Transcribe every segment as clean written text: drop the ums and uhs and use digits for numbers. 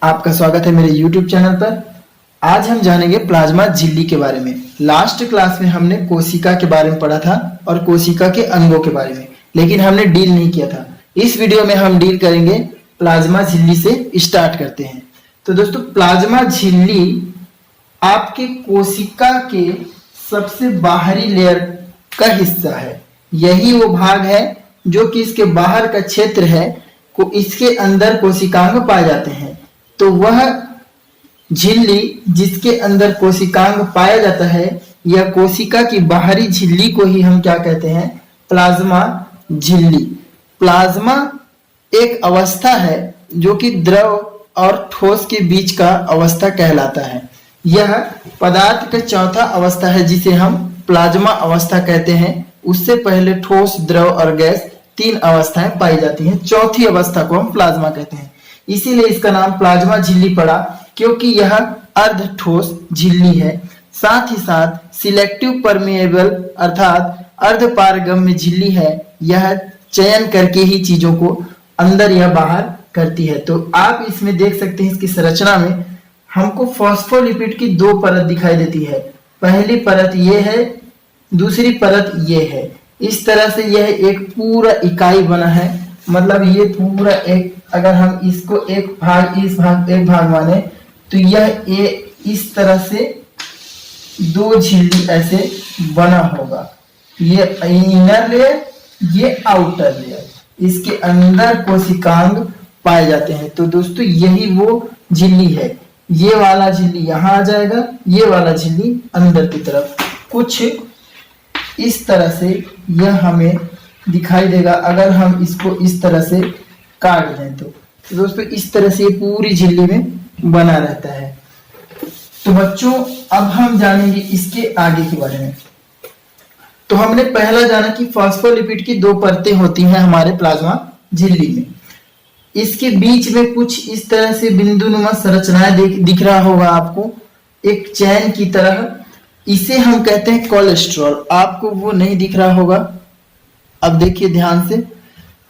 आपका स्वागत है मेरे YouTube चैनल पर। आज हम जानेंगे प्लाज्मा झिल्ली के बारे में। लास्ट क्लास में हमने कोशिका के बारे में पढ़ा था और कोशिका के अंगों के बारे में, लेकिन हमने डील नहीं किया था। इस वीडियो में हम डील करेंगे प्लाज्मा झिल्ली से। स्टार्ट करते हैं। तो दोस्तों, प्लाज्मा झिल्ली आपके कोशिका के सबसे बाहरी लेयर का हिस्सा है। यही वो भाग है जो कि इसके बाहर का क्षेत्र है को इसके अंदर कोशिकांग पाए जाते हैं। तो वह झिल्ली जिसके अंदर कोशिकांग पाया जाता है, यह कोशिका की बाहरी झिल्ली को ही हम क्या कहते हैं? प्लाज्मा झिल्ली। प्लाज्मा एक अवस्था है जो कि द्रव और ठोस के बीच का अवस्था कहलाता है। यह पदार्थ का चौथा अवस्था है जिसे हम प्लाज्मा अवस्था कहते हैं। उससे पहले ठोस, द्रव और गैस तीन अवस्थाएं पाई जाती हैं। चौथी अवस्था को हम प्लाज्मा कहते हैं। इसीलिए इसका नाम प्लाज्मा झिल्ली पड़ा, क्योंकि यह अर्ध ठोस झिल्ली है। साथ ही साथ सिलेक्टिव परमिएबल अर्थात अर्ध पारगम्य झिल्ली है। यह चयन करके ही चीजों को अंदर या बाहर करती है। तो आप इसमें देख सकते हैं, इसकी संरचना में हमको फॉस्फोलिपिड की दो परत दिखाई देती है। पहली परत ये है, दूसरी परत ये है। इस तरह से यह एक पूरा इकाई बना है। मतलब ये पूरा एक, अगर हम इसको एक भाग माने तो यह इस तरह से दो झिल्ली ऐसे बना होगा। ये इनर लेयर, ये आउटर लेयर। इसके अंदर कोशिकांग पाए जाते हैं। तो दोस्तों, यही वो झिल्ली है। ये वाला झिल्ली यहाँ आ जाएगा, ये वाला झिल्ली अंदर की तरफ। कुछ इस तरह से यह हमें दिखाई देगा अगर हम इसको इस तरह से काट दें। तो दोस्तों, इस तरह से ये पूरी झिल्ली में बना रहता है। तो बच्चों, अब हम जानेंगे इसके आगे के बारे में। तो हमने पहला जाना कि फॉस्फोलिपिड की दो परतें होती हैं हमारे प्लाज्मा झिल्ली में। इसके बीच में कुछ इस तरह से बिंदुनुमा संरचनाएं दिख रहा होगा आपको, एक चैन की तरह। इसे हम कहते हैं कोलेस्ट्रॉल। आपको वो नहीं दिख रहा होगा, अब देखिए ध्यान से।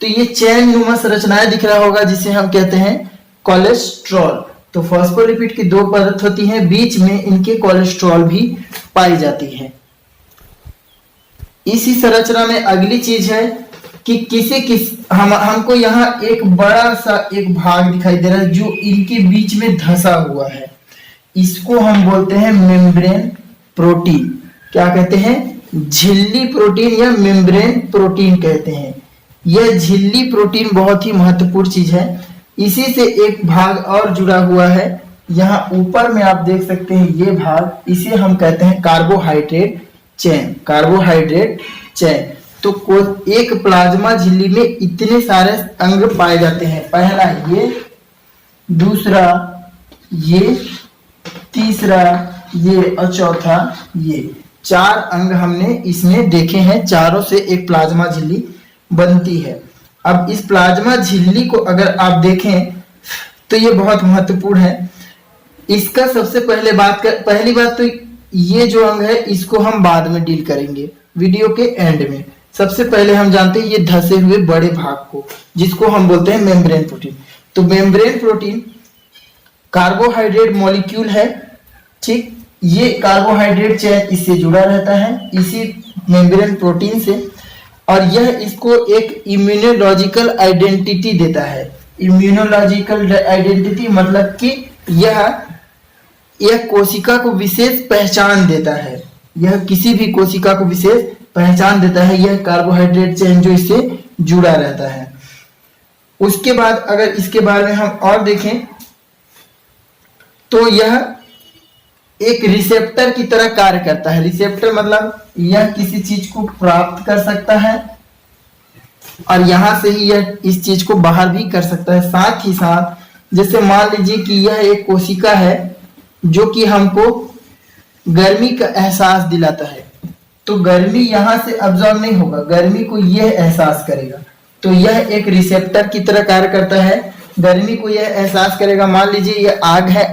तो ये चैन नुमा संरचनाएं दिख रहा होगा जिसे हम कहते हैं कोलेस्ट्रॉल। तो फॉस्फोलिपिड की दो परत होती हैं, बीच में इनके कोलेस्ट्रॉल भी पाई जाती है। इसी संरचना में अगली चीज है कि हमको यहाँ एक बड़ा सा एक भाग दिखाई दे रहा है जो इनके बीच में धंसा हुआ है। इसको हम बोलते हैं मेम्ब्रेन प्रोटीन। क्या कहते हैं? झिल्ली प्रोटीन या मेम्ब्रेन प्रोटीन कहते हैं। यह झिल्ली प्रोटीन बहुत ही महत्वपूर्ण चीज है। इसी से एक भाग और जुड़ा हुआ है। यहाँ ऊपर में आप देख सकते हैं ये भाग, इसे हम कहते हैं कार्बोहाइड्रेट चेन। Carbohydrate chain. तो एक प्लाज्मा झिल्ली में इतने सारे अंग पाए जाते हैं। पहला ये, दूसरा ये, तीसरा ये और चौथा ये। चार अंग हमने इसमें देखे हैं। चारों से एक प्लाज्मा झिल्ली बनती है। अब इस प्लाज्मा झिल्ली को अगर आप देखें तो ये बहुत महत्वपूर्ण है। इसका सबसे पहली बात तो ये जो अंग है इसको हम बाद में डील करेंगे वीडियो के एंड में। सबसे पहले हम जानते हैं ये धसे हुए बड़े भाग को, जिसको हम बोलते हैं मेम्ब्रेन प्रोटीन। तो मेम्ब्रेन प्रोटीन कार्बोहाइड्रेट मॉलिक्यूल है, ठीक। ये कार्बोहाइड्रेट चेन इससे जुड़ा रहता है, इसी मेम्ब्रेन प्रोटीन से। और यह इसको एक इम्यूनोलॉजिकल आइडेंटिटी देता है। इम्यूनोलॉजिकल आइडेंटिटी मतलब कि यह कोशिका को विशेष पहचान देता है। यह किसी भी कोशिका को विशेष पहचान देता है, यह कार्बोहाइड्रेट चेन जो इससे जुड़ा रहता है। उसके बाद अगर इसके बारे में हम और देखें तो यह एक रिसेप्टर की तरह कार्य करता है। रिसेप्टर मतलब यह किसी चीज को प्राप्त कर सकता है और यहां से ही यह इस चीज को बाहर भी कर सकता है। साथ ही साथ जैसे मान लीजिए कि यह एक कोशिका है जो कि हमको गर्मी का एहसास दिलाता है। तो गर्मी यहां से अब्जॉर्ब नहीं होगा, गर्मी को यह एहसास करेगा। तो यह एक रिसेप्टर की तरह कार्य करता है। गर्मी को यह एहसास करेगा। मान लीजिए यह आग है,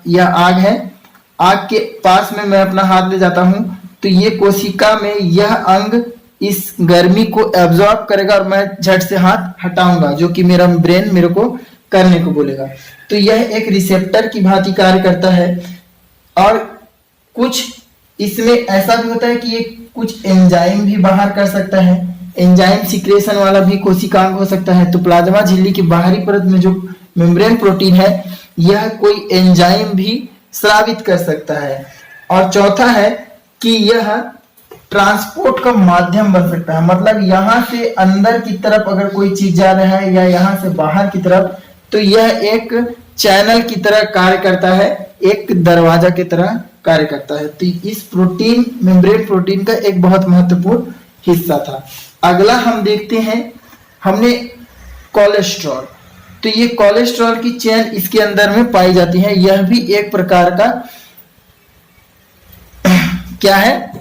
यह आग है। आग के पास में मैं अपना हाथ ले जाता हूं तो ये कोशिका में यह अंग इस गर्मी को एब्जॉर्ब करेगा और मैं झट से हाथ हटाऊंगा, जो कि मेरा ब्रेन मेरे को करने को बोलेगा। तो यह एक रिसेप्टर की भांति कार्य करता है। और कुछ इसमें ऐसा भी होता है कि ये कुछ एंजाइम भी बाहर कर सकता है, एंजाइम सिक्रेशन वाला भी कोशिकांग हो सकता है। तो प्लाज्मा झिल्ली की बाहरी परत में जो मेम्ब्रेन प्रोटीन है, यह कोई एंजाइम भी स्रावित कर सकता है। और चौथा है कि यह ट्रांसपोर्ट का माध्यम बन सकता है, मतलब यहां से अंदर की तरफ अगर कोई चीज जा रहा है या यहां से बाहर की तरफ, तो यह एक चैनल की तरह कार्य करता है, एक दरवाजा की तरह कार्य करता है। तो इस प्रोटीन, मेम्ब्रेन प्रोटीन का एक बहुत महत्वपूर्ण हिस्सा था। अगला हम देखते हैं, हमने कोलेस्ट्रॉल। तो ये कोलेस्ट्रॉल की चेन इसके अंदर में पाई जाती है। यह भी एक प्रकार का क्या है,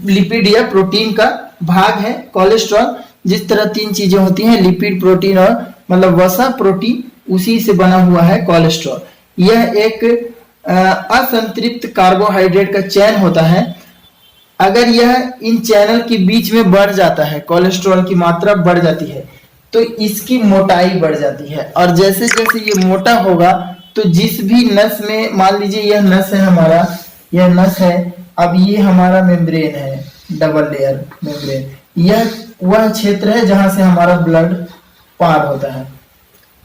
लिपिड या प्रोटीन का भाग है। कोलेस्ट्रॉल जिस तरह तीन चीजें होती हैं, लिपिड, प्रोटीन और मतलब वसा, प्रोटीन, उसी से बना हुआ है कोलेस्ट्रॉल। यह एक असंतृप्त कार्बोहाइड्रेट का चैन होता है। अगर यह इन चैनल के बीच में बढ़ जाता है, कोलेस्ट्रॉल की मात्रा बढ़ जाती है, तो इसकी मोटाई बढ़ जाती है। और जैसे जैसे ये मोटा होगा, तो जिस भी नस में, मान लीजिए यह नस है हमारा, यह नस है, अब ये हमारा मेम्ब्रेन है, डबल लेयर मेम्ब्रेन, यह वह क्षेत्र है जहां से हमारा ब्लड पार होता है।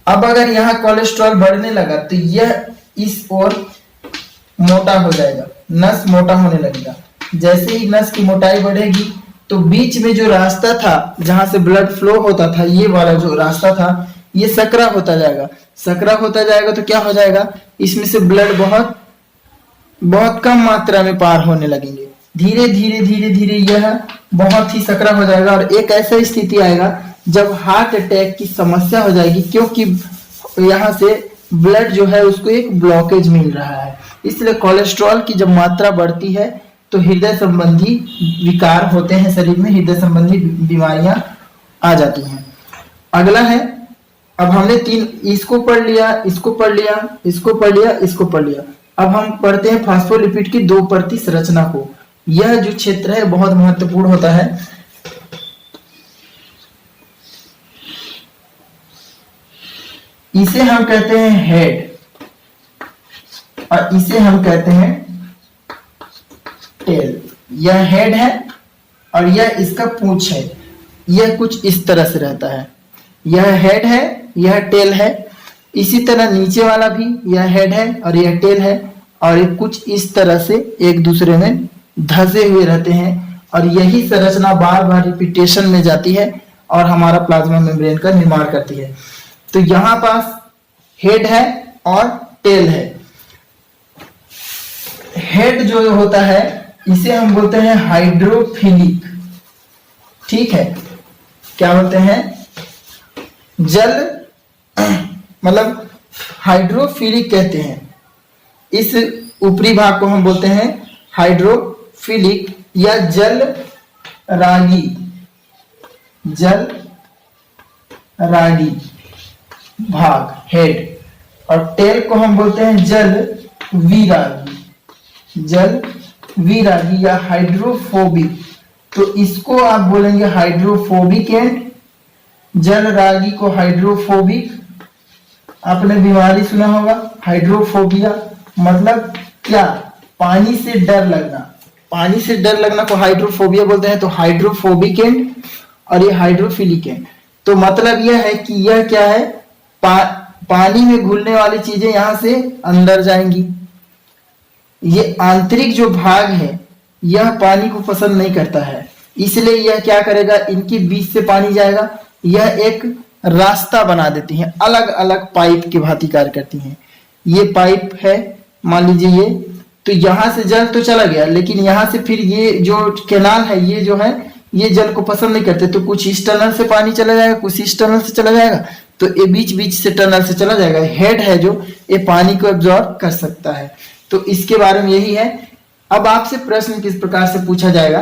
अब अगर यहाँ कोलेस्ट्रॉल बढ़ने लगा, तो यह इस ओर मोटा हो जाएगा, नस मोटा होने लगेगा। जैसे ही नस की मोटाई बढ़ेगी, तो बीच में जो रास्ता था जहां से ब्लड फ्लो होता था, ये वाला जो रास्ता था, ये सकरा होता जाएगा। सकरा होता जाएगा तो क्या हो जाएगा, इसमें से ब्लड बहुत बहुत कम मात्रा में पार होने लगेंगे। धीरे धीरे धीरे धीरे यह बहुत ही सकरा हो जाएगा। और एक ऐसा स्थिति आएगा जब हार्ट अटैक की समस्या हो जाएगी, क्योंकि यहाँ से ब्लड जो है उसको एक ब्लॉकेज मिल रहा है। इसलिए कोलेस्ट्रॉल की जब मात्रा बढ़ती है, तो हृदय संबंधी विकार होते हैं शरीर में, हृदय संबंधी बीमारियां आ जाती हैं। अगला है, अब हमने तीन, इसको पढ़ लिया, इसको पढ़ लिया, इसको पढ़ लिया, इसको पढ़ लिया। अब हम पढ़ते हैं फास्फोलिपिड की दो परती संरचना को। यह जो क्षेत्र है बहुत महत्वपूर्ण होता है। इसे हम कहते हैं हेड और इसे हम कहते हैं टेल। यह हेड है और यह इसका पूंछ है। यह कुछ इस तरह से रहता है। यह हेड है, यह टेल है। इसी तरह नीचे वाला भी यह हेड है और यह टेल है, और ये कुछ इस तरह से एक दूसरे में धसे हुए रहते हैं। और यही संरचना बार बार रिपीटेशन में जाती है और हमारा प्लाज्मा मेम्ब्रेन का निर्माण करती है। तो यहां पास हेड है और टेल है। हेड जो होता है इसे हम बोलते हैं हाइड्रोफिलिक, ठीक है। क्या बोलते हैं, जल, मतलब हाइड्रोफिलिक कहते हैं। इस ऊपरी भाग को हम बोलते हैं हाइड्रोफिलिक या जल रागी, जल रागी भाग, हेड। और टेल को हम बोलते हैं जल विरागी, जल विरागी या हाइड्रोफोबिक। तो इसको आप बोलेंगे हाइड्रोफोबिक एंड, जल रागी को हाइड्रोफोबिक। आपने बीमारी सुना होगा हाइड्रोफोबिया, मतलब क्या, पानी से डर लगना। पानी से डर लगना को हाइड्रोफोबिया बोलते हैं। तो हाइड्रोफोबिक एंड और ये हाइड्रोफिलिक एंड। तो मतलब यह है कि यह क्या है, पानी में घुलने वाली चीजें यहां से अंदर जाएंगी। ये आंतरिक जो भाग है यह पानी को पसंद नहीं करता है, इसलिए यह क्या करेगा, इनके बीच से पानी जाएगा। यह एक रास्ता बना देती हैं, अलग अलग पाइप की भांति कार्य करती हैं। ये पाइप है, मान लीजिए ये, तो यहां से जल तो चला गया, लेकिन यहां से फिर ये जो कैनाल है, ये जो है ये जल को पसंद नहीं करते। तो कुछ इस टनल से पानी चला जाएगा, कुछ इस टनल से चला जाएगा, तो ये बीच बीच से टनल से चला जाएगा। हेड है जो ये पानी को एब्जॉर्ब कर सकता है। तो इसके बारे में यही है। अब आपसे प्रश्न किस प्रकार से पूछा जाएगा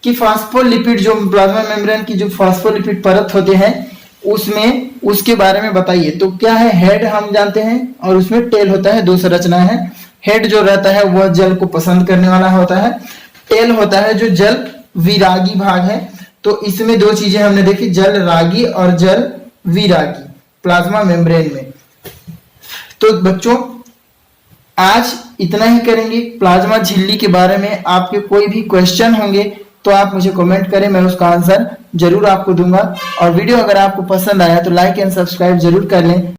कि फास्फोलिपिड, जो प्लाज्मा मेम्ब्रेन की जो फास्फोलिपिड परत होते हैं उसमें, उसके बारे में बताइए। तो क्या है, हेड हम जानते हैं और उसमें टेल होता है। दो संरचना है। हेड जो रहता है वह जल को पसंद करने वाला होता है, टेल होता है जो जल विरागी भाग है। तो इसमें दो चीजें हमने देखी, जल रागी और जल विरागी प्लाज्मा मेम्ब्रेन में। तो बच्चों आज इतना ही करेंगे। प्लाज्मा झिल्ली के बारे में आपके कोई भी क्वेश्चन होंगे तो आप मुझे कमेंट करें, मैं उसका आंसर जरूर आपको दूंगा। और वीडियो अगर आपको पसंद आया तो लाइक एंड सब्सक्राइब जरूर कर लें।